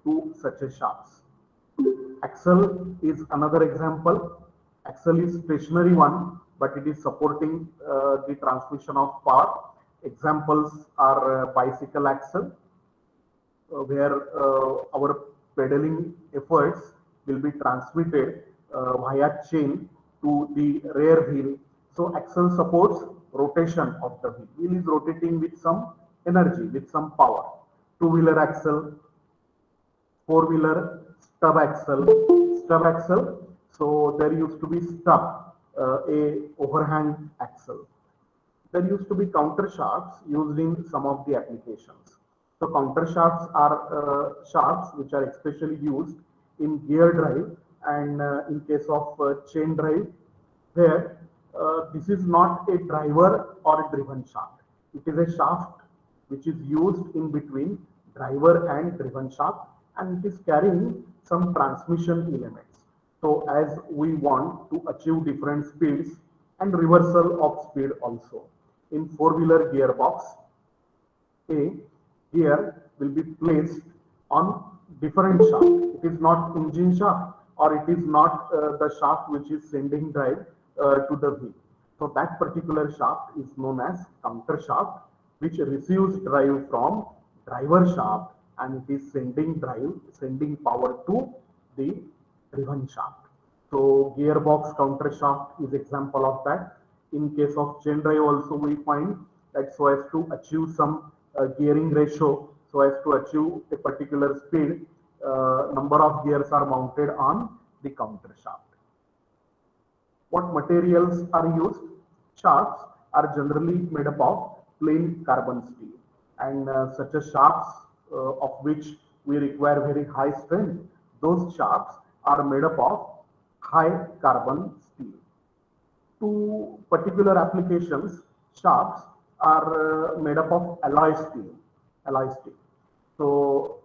to such a shafts. Axle is another example. Axle is stationary one, but it is supporting the transmission of power. Examples are bicycle axle, where our pedaling efforts will be transmitted via chain to the rear wheel. So axle supports rotation of the wheel. Wheel is rotating with some energy, with some power. Two-wheeler axle, four-wheeler stub axle. Stub axle, so there used to be stub, a overhang axle. There used to be counter shafts used in some of the applications. So counter shafts are shafts which are especially used in gear drive and in case of chain drive, where this is not a driver or a driven shaft. It is a shaft which is used in between driver and driven shaft, and it is carrying some transmission elements. So as we want to achieve different speeds and reversal of speed also. In four-wheeler gearbox, a gear will be placed on different shaft. It is not engine shaft, or it is not the shaft which is sending drive to the wheel. So that particular shaft is known as counter shaft, which receives drive from driver shaft, and it is sending power to the driven shaft. So gearbox counter shaft is example of that. In case of chain drive also we find that so as to achieve some gearing ratio, so as to achieve a particular speed, number of gears are mounted on the counter shaft. What materials are used? Shafts are generally made up of plain carbon steel, and such as shafts of which we require very high strength, those shafts are made up of high carbon steel. To particular applications, shafts are made up of alloy steel. So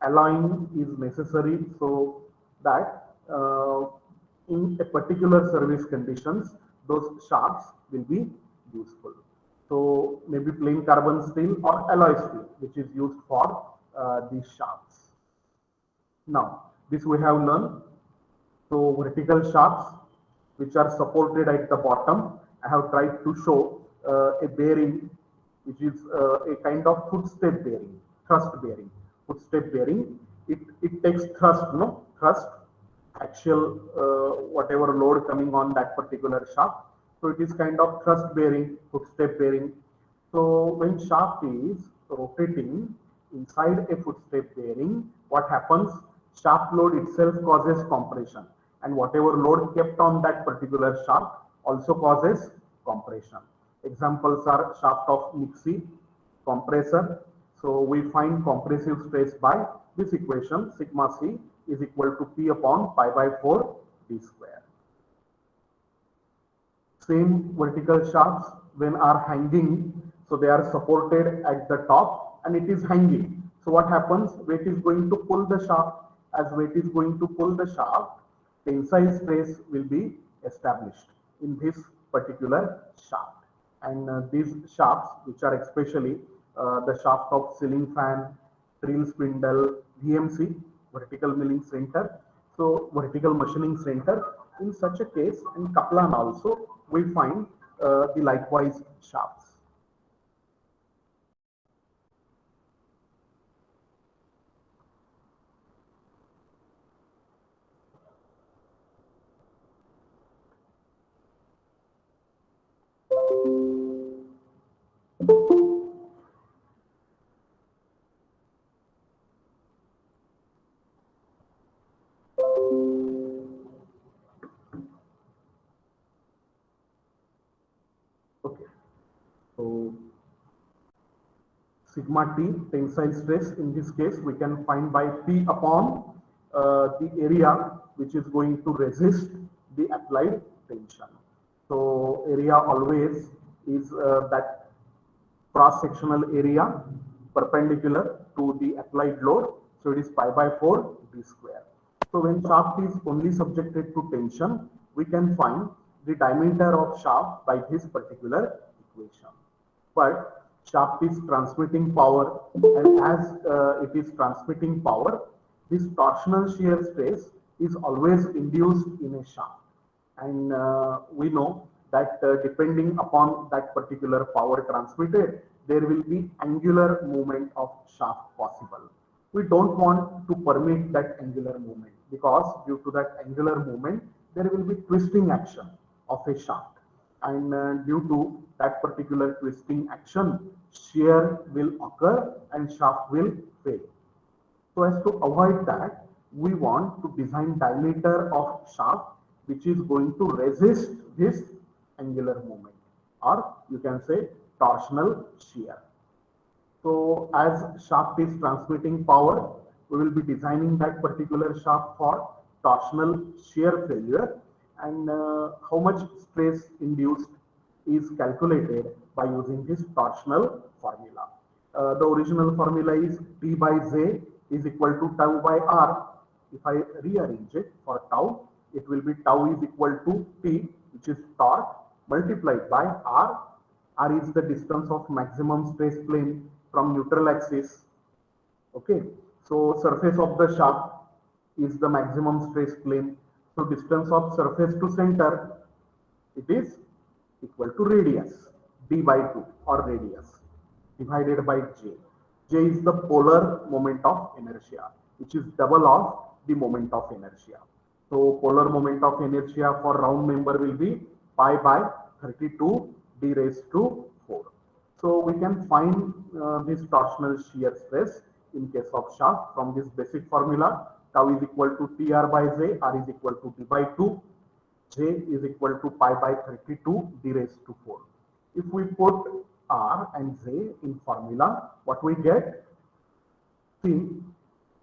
alloying is necessary so that in a particular service conditions, those shafts will be useful. So maybe plain carbon steel or alloy steel, which is used for these shafts. Now, this we have learned. So vertical shafts, which are supported at the bottom. I have tried to show a bearing, which is a kind of footstep bearing, thrust bearing. Footstep bearing, it takes thrust, axial, whatever load coming on that particular shaft. So it is kind of thrust bearing, footstep bearing. So when shaft is rotating inside a footstep bearing, what happens? Shaft load itself causes compression, and whatever load kept on that particular shaft also causes compression. Examples are shaft of mixie, compressor. So we find compressive stress by this equation, sigma c is equal to P upon pi by 4 d square. Same vertical shafts when are hanging, so they are supported at the top and it is hanging. So what happens? Weight is going to pull the shaft. As weight is going to pull the shaft, tensile stress will be established in this particular shaft. And these shafts, which are especially the shaft of ceiling fan, drill spindle, VMC, vertical milling center, so vertical machining center, in such a case, in Kaplan also, we find the likewise shafts. Okay, so sigma T, tensile stress, in this case we can find by P upon the area which is going to resist the applied tension. So area always is that cross-sectional area perpendicular to the applied load. So it is pi by 4 d square. So when shaft is only subjected to tension, we can find the diameter of shaft by this particular equation. But shaft is transmitting power, and as it is transmitting power, this torsional shear stress is always induced in a shaft, and we know that depending upon that particular power transmitted, there will be angular movement of shaft possible. We don't want to permit that angular movement, because due to that angular movement there will be twisting action of a shaft, and due to that particular twisting action, shear will occur and shaft will fail. So as to avoid that, we want to design diameter of shaft which is going to resist this angular movement, or you can say torsional shear. So as shaft is transmitting power, we will be designing that particular shaft for torsional shear failure, and how much stress induced is calculated by using this torsional formula. The original formula is T by J is equal to tau by R. If I rearrange it for tau, it will be tau is equal to T, which is torque, multiplied by R. R is the distance of maximum stress plane from neutral axis. Okay, so surface of the shaft is the maximum stress plane. So distance of surface to center, it is equal to radius, d by 2, or radius, divided by j. J is the polar moment of inertia, which is double of the moment of inertia. So polar moment of inertia for round member will be pi by 32 d raised to 4. So we can find this torsional shear stress in case of shaft from this basic formula. Tau is equal to Tr by J, R is equal to d by 2, J is equal to pi by 32 d raised to 4. If we put R and J in formula, what we get? See,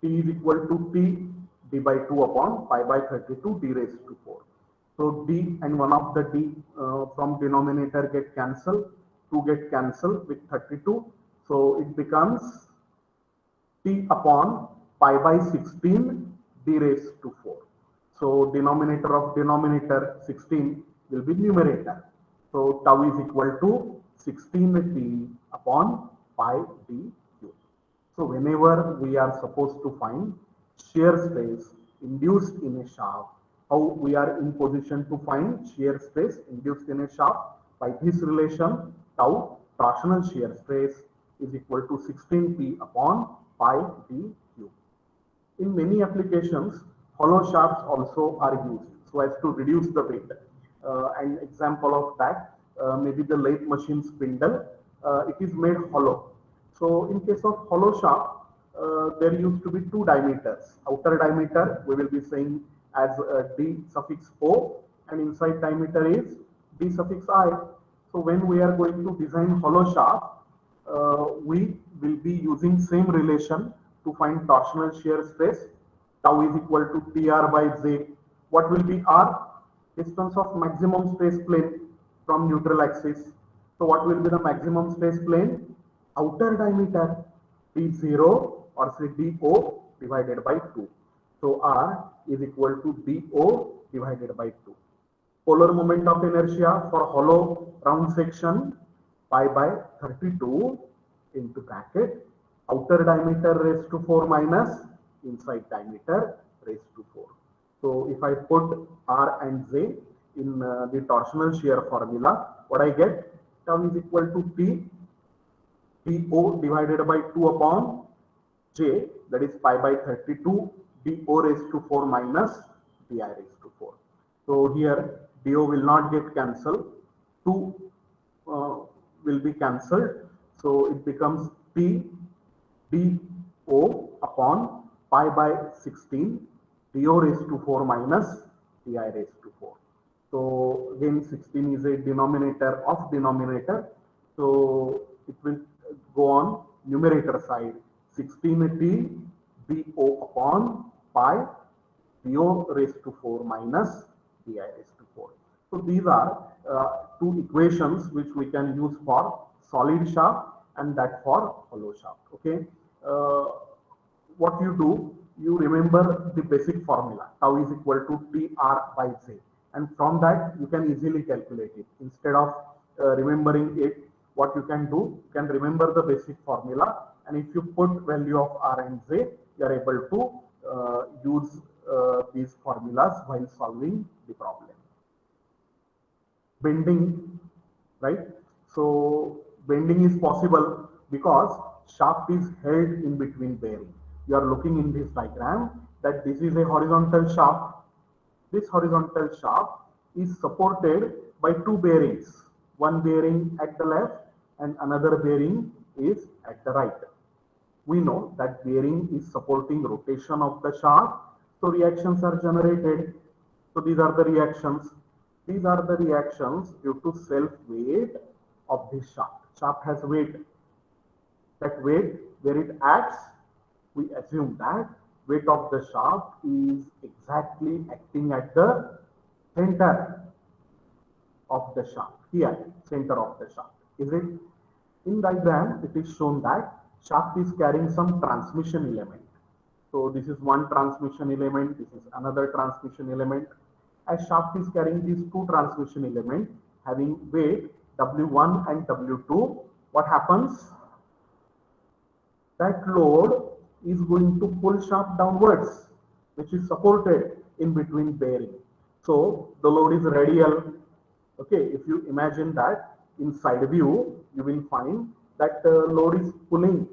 T is equal to T d by 2 upon pi by 32 d raised to 4. So d and one of the d from denominator get cancelled, 2 get cancelled with 32. So it becomes T upon pi by 16 d raised to 4. So denominator of denominator 16 will be numerator. So tau is equal to 16t upon pi d cube. So whenever we are supposed to find shear stress induced in a shaft, how we are in position to find shear stress induced in a shaft? By this relation, tau, torsional shear stress, is equal to 16p upon pi d cube. In many applications, hollow shafts also are used so as to reduce the weight. An example of that maybe the lathe machine spindle. It is made hollow. So in case of hollow shaft, there used to be two diameters. Outer diameter we will be saying as d suffix o, and inside diameter is d suffix I. So when we are going to design hollow shaft, we will be using same relation to find torsional shear stress. Tau is equal to Tr by J. What will be R? Distance of maximum stress plane from neutral axis. So what will be the maximum stress plane? Outer diameter, D0 or say DO divided by 2. So R is equal to DO divided by 2. Polar moment of inertia for hollow round section, pi by 32 into bracket, outer diameter raised to 4 minus inside diameter raised to 4. So if I put R and J in the torsional shear formula, what I get? Tau is equal to T, DO divided by 2 upon J, that is pi by 32, DO raised to 4 minus DI raised to 4. So here DO will not get cancelled, 2 will be cancelled. So it becomes T DO upon pi by 16, DO raised to 4 minus DI raised to 4. So again 16 is a denominator of denominator. So it will go on numerator side, 16t DO upon pi DO raised to 4 minus DI raised to 4. So these are two equations which we can use for solid shaft and that for hollow shaft. Okay. What you do, you remember the basic formula, tau is equal to Tr by J, and from that you can easily calculate it. Instead of remembering it, what you can do, you can remember the basic formula, and if you put value of R and J, you are able to use these formulas while solving the problem. Bending, right? So bending is possible because shaft is held in between bearing. You are looking in this diagram that this is a horizontal shaft. This horizontal shaft is supported by two bearings, one bearing at the left and another bearing is at the right. We know that bearing is supporting rotation of the shaft, so reactions are generated. So these are the reactions. These are the reactions due to self weight of this shaft. Shaft has weight. That weight, where it acts, we assume that weight of the shaft is exactly acting at the center of the shaft. Here, center of the shaft. Is it? In diagram, it is shown that shaft is carrying some transmission element. So this is one transmission element, this is another transmission element. As shaft is carrying these two transmission elements having weight W1 and W2, what happens? That load is going to pull shaft downwards, which is supported in between bearing. So the load is radial. Okay, if you imagine that in side view, you will find that load is pulling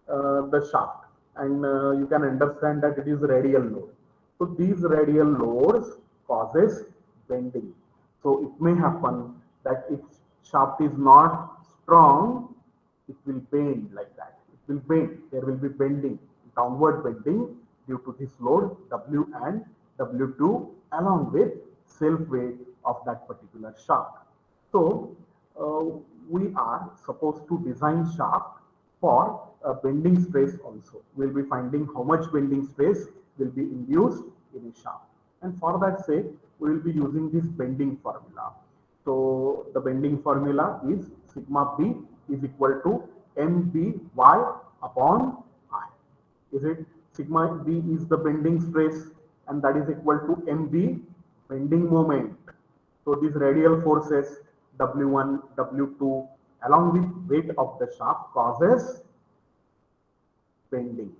the shaft, and you can understand that it is radial load. So these radial loads causes bending. So it may happen that if shaft is not strong, it will bend like that. It will bend. There will be bending, downward bending due to this load W and W2 along with self weight of that particular shaft. So we are supposed to design shaft for bending stress also. We'll be finding how much bending stress will be induced in a shaft. And for that sake, we will be using this bending formula. So the bending formula is sigma B is equal to MBY upon I. Is it? Sigma B is the bending stress and that is equal to MB bending moment. So these radial forces W1, W2 along with weight of the shaft causes bending.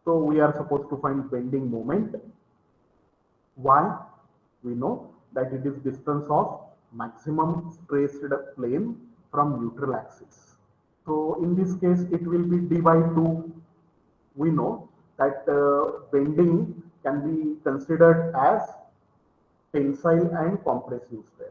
So we are supposed to find bending moment. Why? We know that it is distance of maximum stressed plane from neutral axis. So in this case, it will be d by 2. We know that bending can be considered as tensile and compressive stress.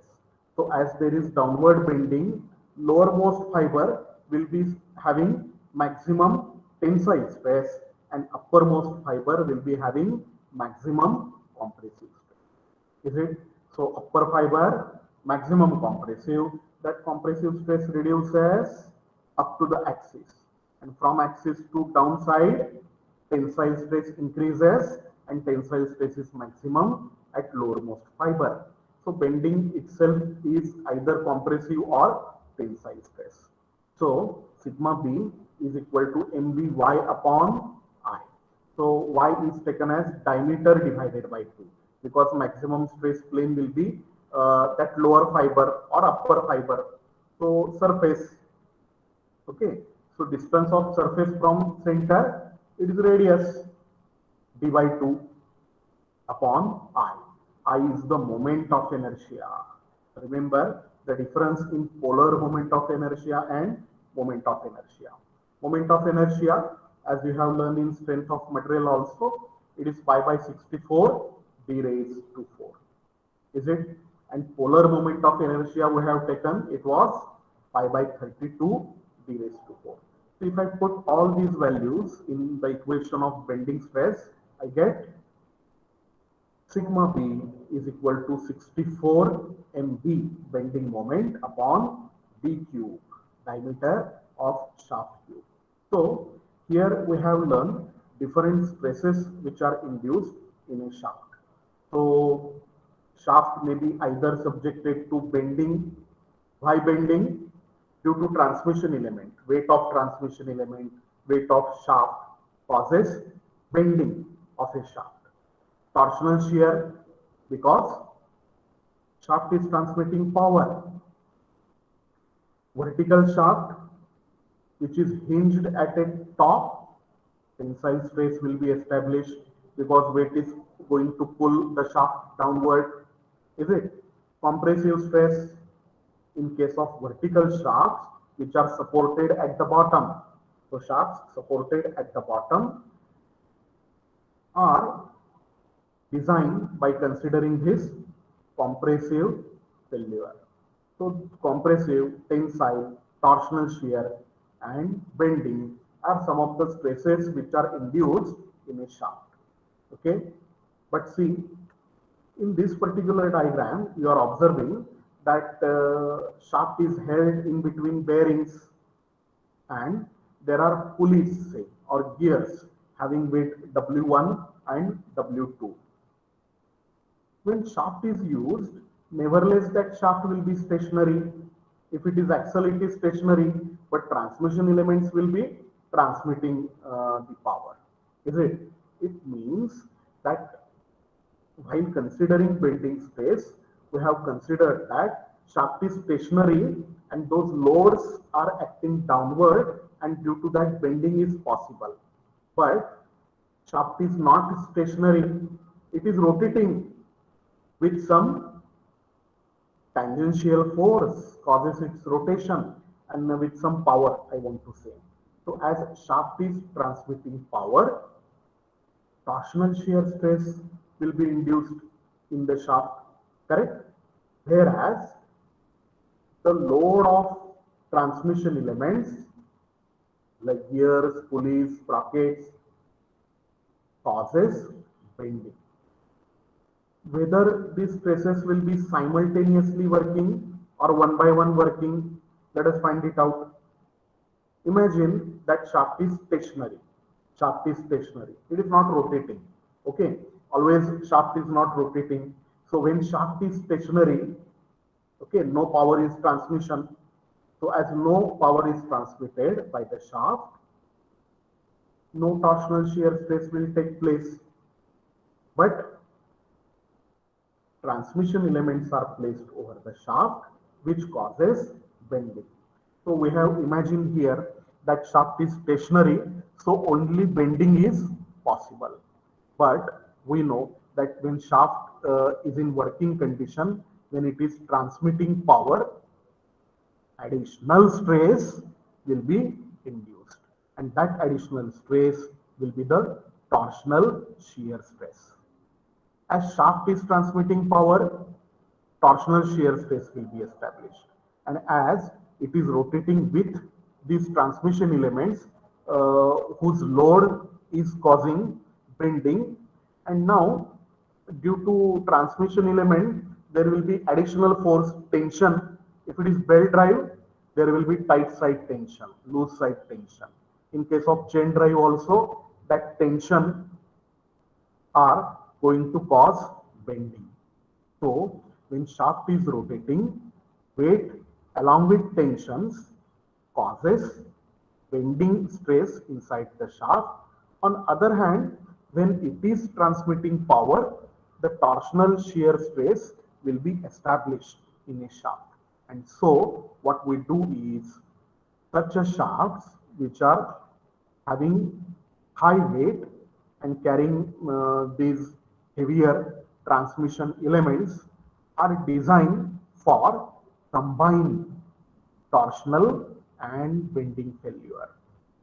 So as there is downward bending, lowermost fiber will be having maximum tensile stress and uppermost fiber will be having maximum compressive stress. Is it? So upper fiber maximum compressive, that compressive stress reduces up to the axis, and from axis to downside tensile stress increases and tensile stress is maximum at lowermost fiber. So bending itself is either compressive or tensile stress. So sigma B is equal to MBY upon I. So Y is taken as diameter divided by 2 because maximum stress plane will be that lower fiber or upper fiber. So surface. Okay. So distance of surface from center, it is radius d by 2 upon I. I is the moment of inertia. Remember the difference in polar moment of inertia and moment of inertia. Moment of inertia, as we have learned in strength of material also, it is pi by 64 d raised to 4. Is it? And polar moment of inertia we have taken, it was pi by 32 d raised to 4. So if I put all these values in the equation of bending stress, I get sigma B is equal to 64 MB bending moment upon D cube, diameter of shaft cube. So here we have learned different stresses which are induced in a shaft. So shaft may be either subjected to bending. Why bending? Due to transmission element, weight of transmission element, weight of shaft causes bending of a shaft. Torsional shear because shaft is transmitting power. Vertical shaft which is hinged at a top, tensile stress will be established because weight is going to pull the shaft downward. Is it? Compressive stress in case of vertical shafts which are supported at the bottom. So shafts supported at the bottom are designed by considering this compressive failure. So compressive, tensile, torsional shear and bending are some of the stresses which are induced in a shaft. Okay, but see, in this particular diagram you are observing that shaft is held in between bearings and there are pulleys, say, or gears having weight W1 and W2. When shaft is used, nevertheless that shaft will be stationary. If it is axle, it is stationary, but transmission elements will be transmitting the power. Is it? It means that while considering bending stress, we have considered that shaft is stationary and those loads are acting downward, and due to that bending is possible. But shaft is not stationary, it is rotating with some tangential force causes its rotation and with some power, I want to say. So as shaft is transmitting power, torsional shear stress will be induced in the shaft, correct? Whereas the load of transmission elements like gears, pulleys, sprockets causes bending. Whether these stresses will be simultaneously working or one by one working, let us find it out. Imagine that shaft is stationary. Shaft is stationary. It is not rotating. Okay. Always shaft is not rotating. So when shaft is stationary, okay, no power is transmission. So as no power is transmitted by the shaft, no torsional shear stress will take place. But transmission elements are placed over the shaft, which causes bending. So we have imagined here that shaft is stationary, so only bending is possible. But we know that when shaft is in working condition, when it is transmitting power, additional stress will be induced, and that additional stress will be the torsional shear stress. As shaft is transmitting power, torsional shear stress will be established. And as it is rotating with these transmission elements whose load is causing bending, and now due to transmission element, there will be additional force tension. If it is belt drive, there will be tight side tension, loose side tension. In case of chain drive also, that tension are going to cause bending. So when shaft is rotating, weight along with tensions causes bending stress inside the shaft. On other hand, when it is transmitting power, the torsional shear stress will be established in a shaft. And so what we do is such a shafts which are having high weight and carrying these heavier transmission elements are designed for combined torsional and bending failure.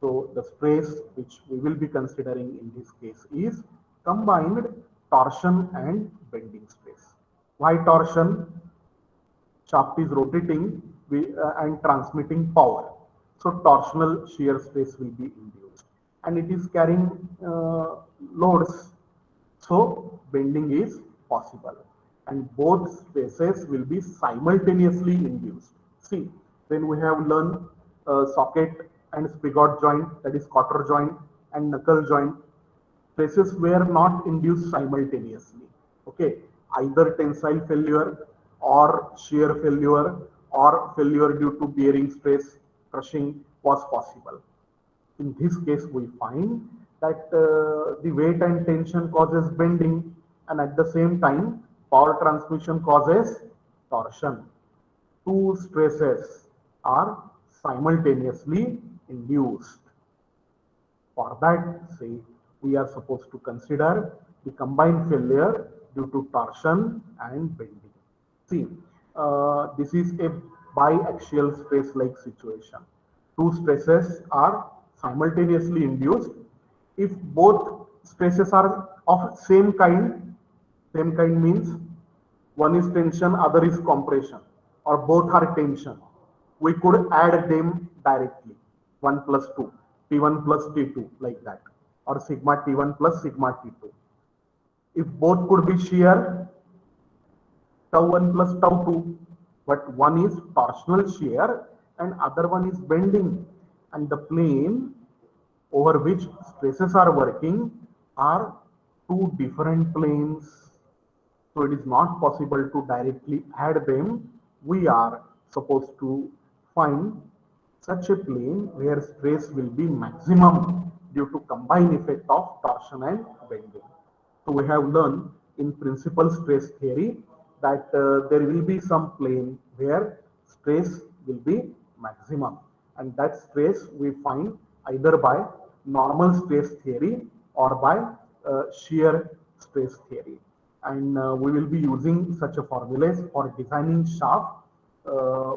So the stress which we will be considering in this case is combined torsion and bending stress. Why torsion? Shaft is rotating and transmitting power. So torsional shear stress will be induced, and it is carrying loads. So bending is possible, and both stresses will be simultaneously induced. See, when we have learned socket and spigot joint, that is cotter joint and knuckle joint, stresses were not induced simultaneously. Okay, either tensile failure or shear failure or failure due to bearing stress, crushing was possible. In this case, we find that the weight and tension causes bending, and at the same time, power transmission causes torsion. Two stresses are simultaneously induced. For that, say, we are supposed to consider the combined failure due to torsion and bending. See, this is a biaxial stress-like situation. Two stresses are simultaneously induced. If both stresses are of same kind means one is tension, other is compression, or both are tension. We could add them directly, 1 plus 2, T1 plus T2, like that, or sigma T1 plus sigma T2. If both could be shear, tau 1 plus tau 2, but one is torsional shear and other one is bending, and the plane over which stresses are working are two different planes. So it is not possible to directly add them. We are supposed to find such a plane where stress will be maximum due to combined effect of torsion and bending. So we have learned in principal stress theory that there will be some plane where stress will be maximum, and that stress we find either by normal stress theory or by shear stress theory. And we will be using such a formulas for designing shaft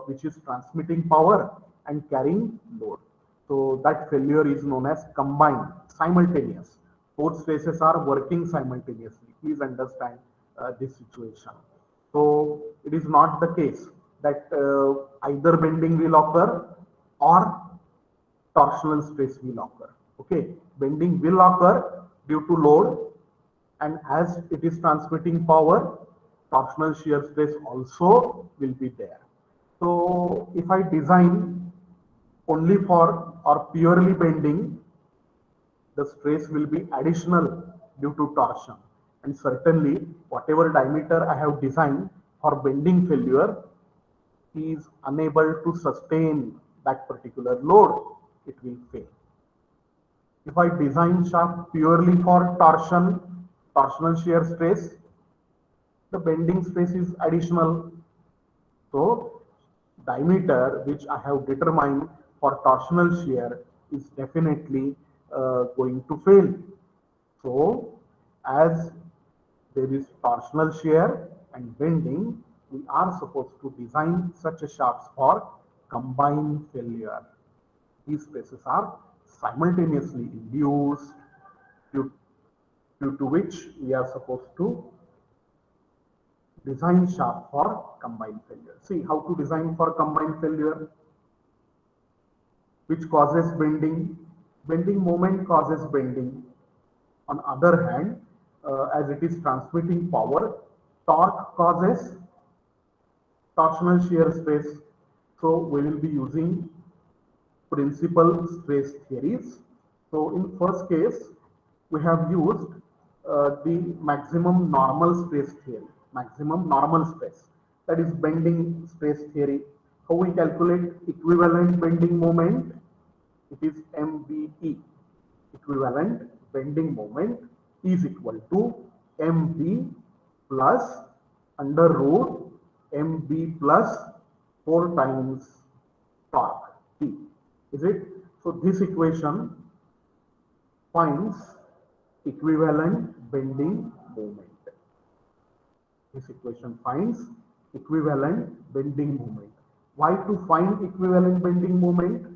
which is transmitting power and carrying load. So that failure is known as combined, simultaneous. Both stresses are working simultaneously. Please understand this situation. So it is not the case that either bending will occur or torsional stress will occur. Okay, bending will occur due to load, and as it is transmitting power, torsional shear stress also will be there. So if I design only for or purely bending, the stress will be additional due to torsion, and certainly whatever diameter I have designed for bending failure is unable to sustain that particular load, it will fail. If I design shaft purely for torsional shear stress, the bending stress is additional. So diameter which I have determined for torsional shear is definitely going to fail. So as there is torsional shear and bending, we are supposed to design such a shafts for combined failure. These stresses are simultaneously induced, due to which we are supposed to design shaft for combined failure. See how to design for combined failure, which causes bending. Bending moment causes bending. On other hand, as it is transmitting power, torque causes torsional shear stress. So we will be using principal stress theories. So in first case, we have used the maximum normal stress theory, maximum normal stress, that is bending stress theory. How we calculate equivalent bending moment? It is MBE. Equivalent bending moment is equal to MB plus under root MB plus 4 times torque T. Is it? So this equation finds equivalent bending moment. This equation finds equivalent bending moment. Why to find equivalent bending moment?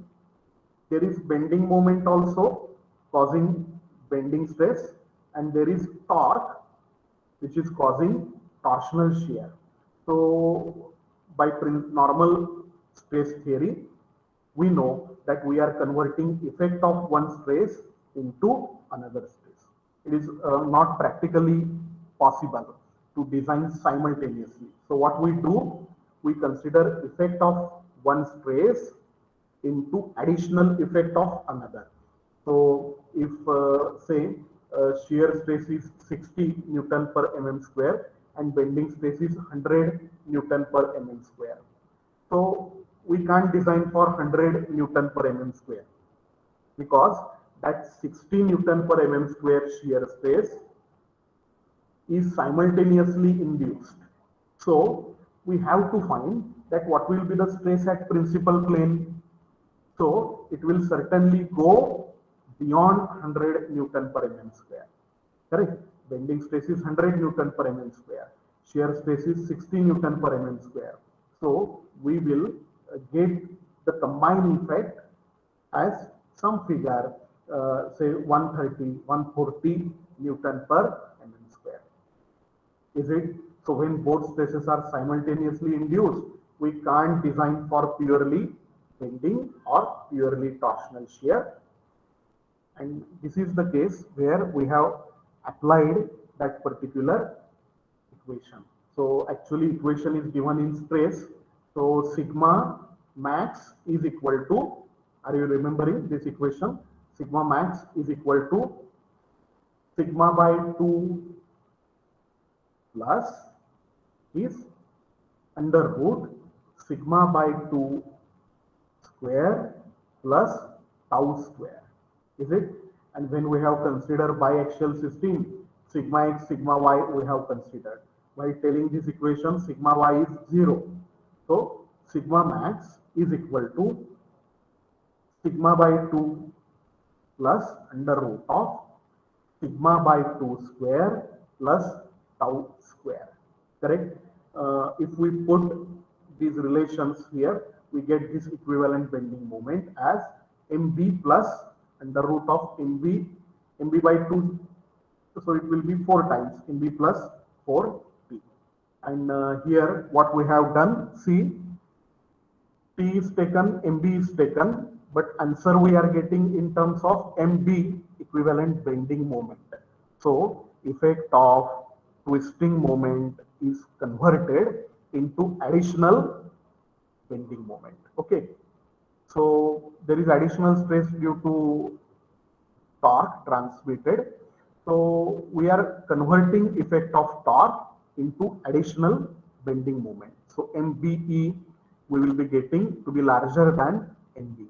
There is bending moment also causing bending stress, and there is torque which is causing torsional shear. So by normal stress theory, we know that we are converting effect of one stress into another stress. It is not practically possible to design simultaneously. So what we do, we consider effect of one stress into additional effect of another. So if say shear stress is 60 Newton per mm square and bending stress is 100 Newton per mm square. So we can't design for 100 Newton per mm square because that 60 Newton per mm square shear stress is simultaneously induced. So we have to find that what will be the stress at principal plane. So it will certainly go beyond 100 Newton per mm square. Correct? Bending stress is 100 Newton per mm square. Shear stress is 60 Newton per mm square. So we will get the combined effect as some figure, say 130, 140 Newton per mm square. Is it? So when both stresses are simultaneously induced, we can't design for purely bending or purely torsional shear. And this is the case where we have applied that particular equation. So actually equation is given in stress. So sigma max is equal to, are you remembering this equation? Sigma max is equal to sigma by 2 plus is under root sigma by 2 square plus tau square. Is it? And when we have considered biaxial system, sigma x, sigma y we have considered. By telling this equation, sigma y is 0. So sigma max is equal to sigma by 2 plus under root of sigma by 2 square plus tau square. Correct? If we put these relations here, we get this equivalent bending moment as mb plus under root of mb by 2, so it will be 4 times mb plus 4t. And here what we have done, see, t is taken, mb is taken, but answer we are getting in terms of mb, equivalent bending moment. So effect of twisting moment is converted into additional bending moment. Okay, so there is additional stress due to torque transmitted. So we are converting effect of torque into additional bending moment. So MBE we will be getting to be larger than NB.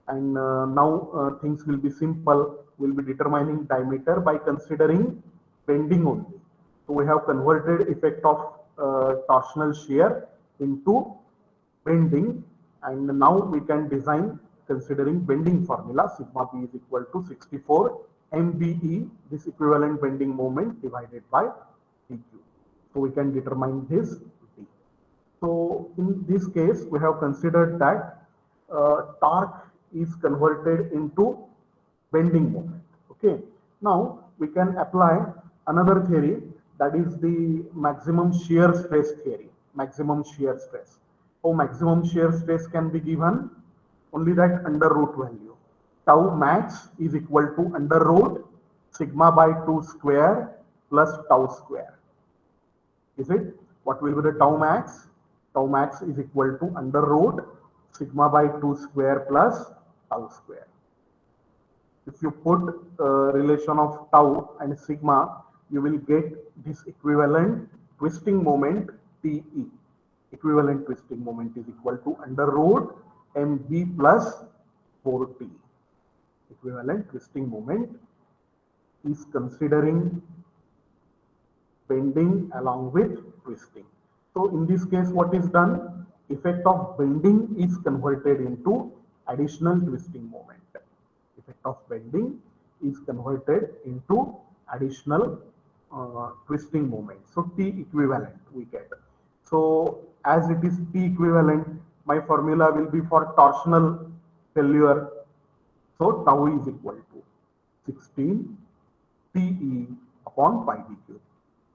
And now things will be simple. We'll be determining diameter by considering bending only. So we have converted effect of torsional shear into bending, and now we can design considering bending formula. Sigma b is equal to 64 MBE, this equivalent bending moment divided by dq. So we can determine this d. So in this case, we have considered that torque is converted into bending moment. Okay. Now we can apply another theory, that is the maximum shear stress theory. Maximum shear stress. Oh, maximum shear stress can be given only that under root value. Tau max is equal to under root sigma by 2 square plus tau square. Is it? What will be the tau max? Tau max is equal to under root sigma by 2 square plus tau square. If you put relation of tau and sigma, you will get this equivalent twisting moment TE. Equivalent twisting moment is equal to under root mb plus 4t. Equivalent twisting moment is considering bending along with twisting. So in this case, what is done? Effect of bending is converted into additional twisting moment. Effect of bending is converted into additional twisting moment. So T equivalent we get. So as it is T equivalent, my formula will be for torsional failure. So tau is equal to 16 TE upon pi dq.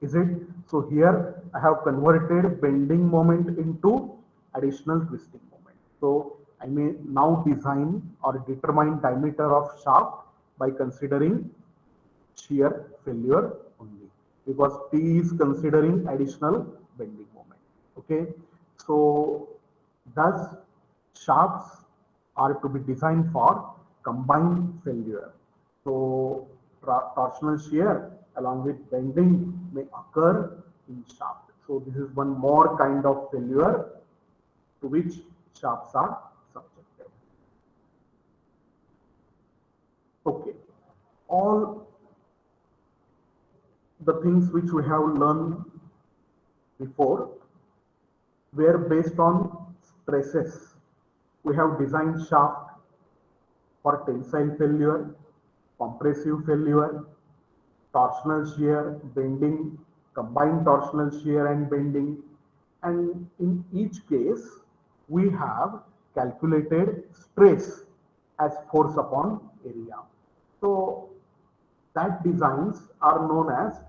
Is it? So here I have converted bending moment into additional twisting moment. So I may now design or determine diameter of shaft by considering shear failure only, because T is considering additional bending moment. Okay, so thus shafts are to be designed for combined failure. So torsional shear along with bending may occur in shaft. So this is one more kind of failure to which shafts are subjected. Okay, all the things which we have learned before were based on stresses. We have designed shaft for tensile failure, compressive failure, torsional shear, bending, combined torsional shear and bending. And in each case, we have calculated stress as force upon area. So that designs are known as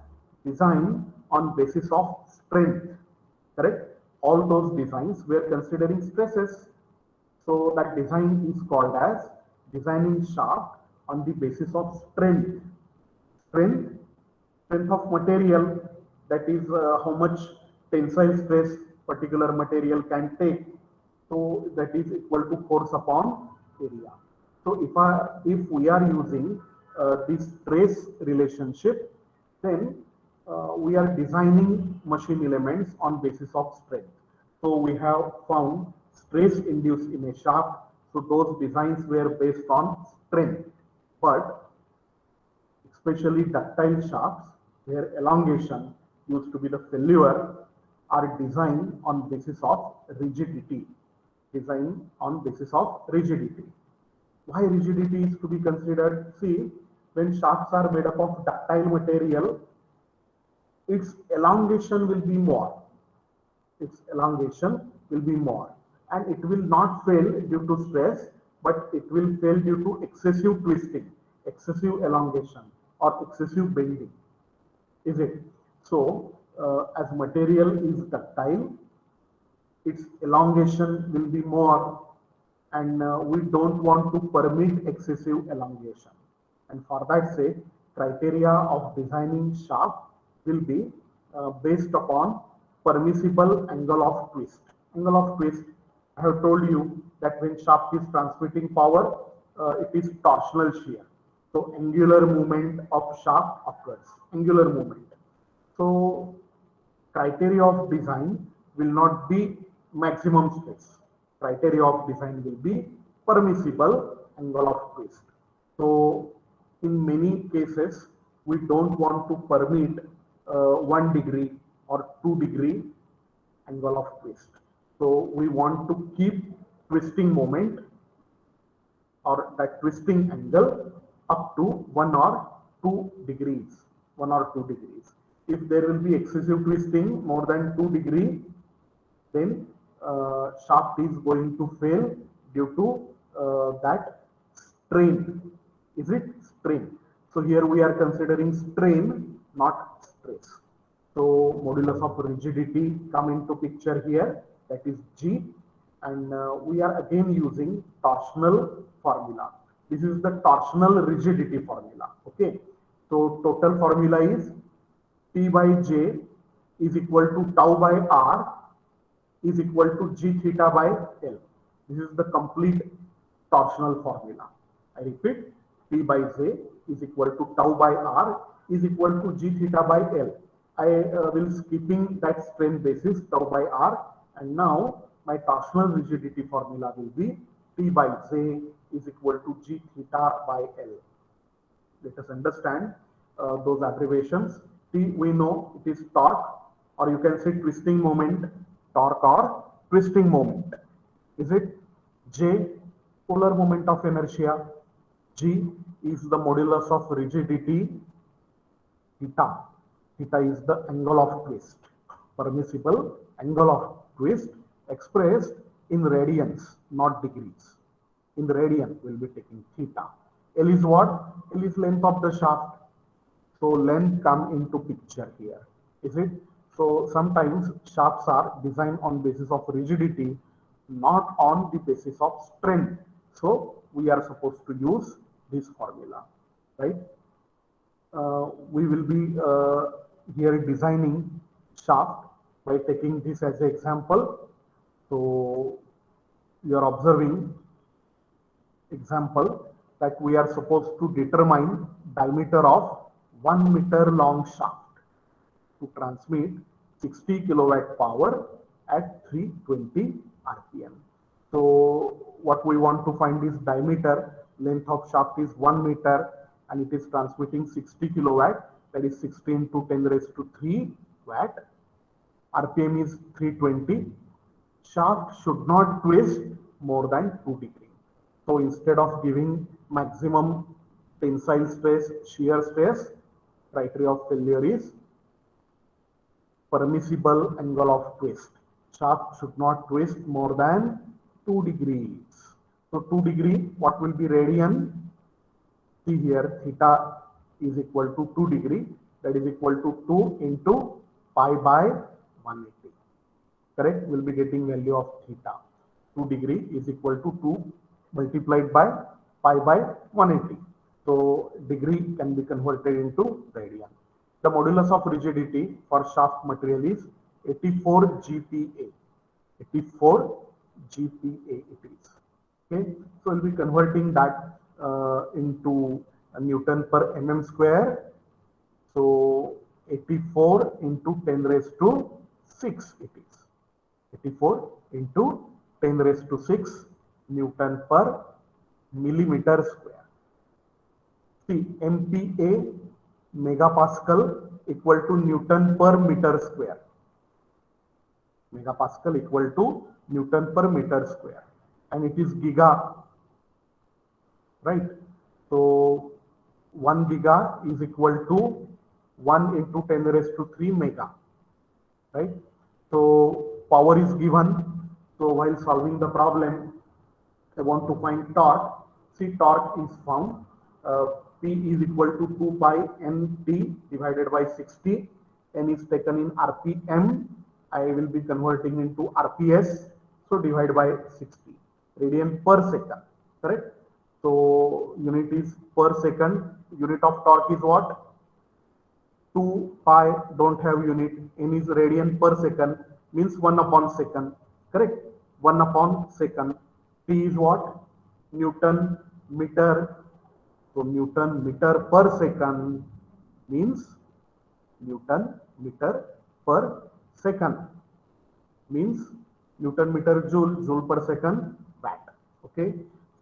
design on basis of strength, correct? All those designs were considering stresses. So that design is called as designing shaft on the basis of strength. Strength, strength of material, that is how much tensile stress particular material can take. So that is equal to force upon area. So if we are using this stress relationship, then we are designing machine elements on basis of strength. So we have found stress induced in a shaft. So those designs were based on strength, but especially ductile shafts where elongation used to be the failure are designed on basis of rigidity. Design on basis of rigidity. Why rigidity is to be considered? See, when shafts are made up of ductile material, its elongation will be more. Its elongation will be more, and it will not fail due to stress, but it will fail due to excessive twisting, excessive elongation, or excessive bending. Is it? So, as material is ductile, its elongation will be more, and we don't want to permit excessive elongation. And for that sake, criteria of designing shaft will be based upon permissible angle of twist. Angle of twist, I have told you that when shaft is transmitting power, it is torsional shear. So angular movement of shaft occurs, angular movement. So criteria of design will not be maximum stress. Criteria of design will be permissible angle of twist. So in many cases, we don't want to permit 1 degree or 2 degree angle of twist. So we want to keep twisting moment or that twisting angle up to 1 or 2 degrees. 1 or 2 degrees. If there will be excessive twisting more than 2 degrees, then shaft is going to fail due to that strain. Is it strain? So here we are considering strain, not stress. So modulus of rigidity come into picture here, that is G, and we are again using torsional formula. This is the torsional rigidity formula. Okay, so total formula is T by J is equal to tau by R is equal to G theta by L. This is the complete torsional formula. I repeat, T by J is equal to tau by R is equal to G theta by L. I will skipping that strain basis tau by R, and now my torsional rigidity formula will be T by J is equal to G theta by L. Let us understand those abbreviations. T, we know it is torque, or you can say twisting moment, torque or twisting moment. Is it? J, polar moment of inertia. G is the modulus of rigidity. Theta, theta is the angle of twist, permissible angle of twist expressed in radians, not degrees. In the radian, we'll be taking theta. L is what? L is length of the shaft. So length come into picture here. Is it? So sometimes shafts are designed on basis of rigidity, not on the basis of strength. So we are supposed to use this formula, right? We will be here designing shaft by taking this as an example. So you are observing example that we are supposed to determine diameter of 1 meter long shaft to transmit 60 kilowatt power at 320 RPM. So what we want to find is diameter. Length of shaft is 1 meter and it is transmitting 60 kilowatt, that is 16 to 10 raised to 3 watt. RPM is 320. Shaft should not twist more than 2 degrees. So instead of giving maximum tensile stress, shear stress, criteria of failure is permissible angle of twist. Shaft should not twist more than 2 degrees. So 2 degree, what will be radian? See here, theta is equal to 2 degree. That is equal to 2 into pi by 180. Correct? We'll be getting value of theta. 2 degree is equal to 2 multiplied by pi by 180. So degree can be converted into radian. The modulus of rigidity for shaft material is 84 GPa. 84 GPa it is. Okay, so we'll be converting that into a Newton per mm square. So 84 into 10 raised to 6 it is. 84 into 10 raised to 6 Newton per millimeter square. See, MPa megapascal equal to Newton per meter square. Megapascal equal to Newton per meter square. And it is giga, right? So 1 giga is equal to 1 into 10 raised to 3 mega, right? So power is given. So while solving the problem, I want to find torque. See, torque is found. P is equal to 2 pi nt divided by 60. N is taken in RPM. I will be converting into RPS. So divide by 60. Radian per second. Correct? So unit is per second. Unit of torque is what? 2 pi don't have unit. N is radian per second, means 1 upon second. Correct? 1 upon second. T is what? Newton meter. So Newton meter per second means Newton meter per second means Newton meter joule, joule per second watt. Okay,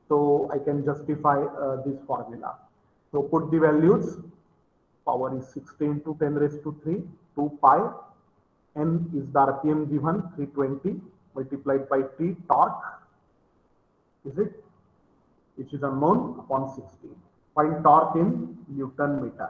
so I can justify this formula. So put the values. Power is 60 into 10 raised to 3, 2 pi. N is the RPM given, 320 multiplied by T, torque, is it? Which is unknown, upon 60. Find torque in Newton meter.